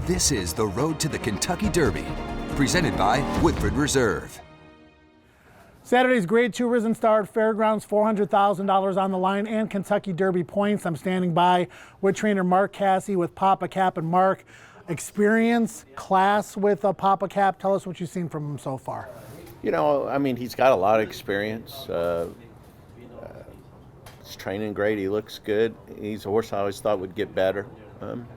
This is the Road to the Kentucky Derby, presented by Woodford Reserve. Saturday's Grade 2 Risen Star at Fairgrounds, $400,000 on the line and Kentucky Derby points. I'm standing by with trainer Mark Casse with Pappacap. And Mark, experience, class with Pappacap. Tell us what you've seen from him so far. You know, I mean, he's got a lot of experience. He's training great. He looks good. He's a horse I always thought would get better.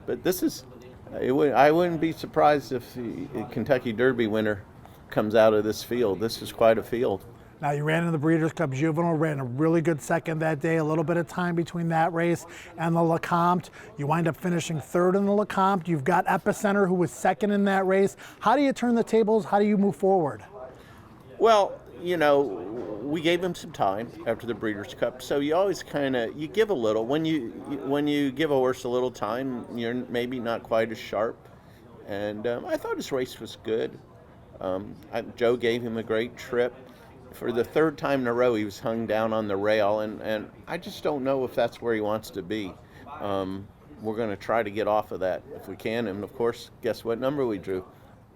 But this is, I wouldn't be surprised if the Kentucky Derby winner comes out of this field. This is quite a field. Now, you ran in the Breeders' Cup Juvenile, ran a really good second that day, a little bit of time between that race and the Lecomte. You wind up finishing third in the Lecomte. You've got Epicenter, who was second in that race. How do you turn the tables? How do you move forward? Well, you know, we gave him some time after the Breeders' Cup, so you always you give a little. When you give a horse a little time, you're maybe not quite as sharp. And I thought his race was good. Joe gave him a great trip. For the third time in a row, he was hung down on the rail, and I just don't know if that's where he wants to be. We're going to try to get off of that if we can, and of course, guess what number we drew?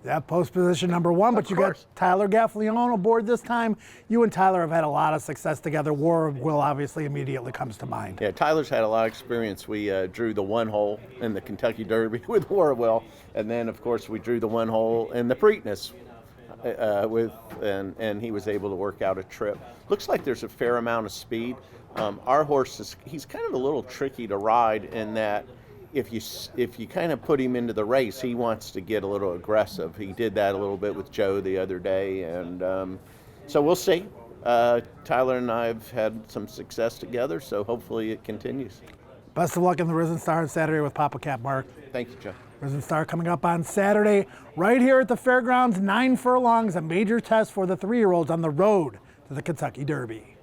Yeah, post position number 1, but you got Tyler Gaffalione aboard this time. You and Tyler have had a lot of success together. War of Will obviously immediately comes to mind. Yeah, Tyler's had a lot of experience. We drew the one hole in the Kentucky Derby with War of Will, and then of course we drew the one hole in the Preakness and he was able to work out a trip. Looks like there's a fair amount of speed. Our horse he's kind of a little tricky to ride in that if you kind of put him into the race, he wants to get a little aggressive. He did that a little bit with Joe the other day, and so we'll see. Tyler and I have had some success together, so hopefully it continues. Best of luck in the Risen Star on Saturday with Pappacap, Mark. Thank you, Joe. Risen Star coming up on Saturday right here at the Fairgrounds. 9 furlongs, a major test for the 3-year-olds on the road to the Kentucky Derby.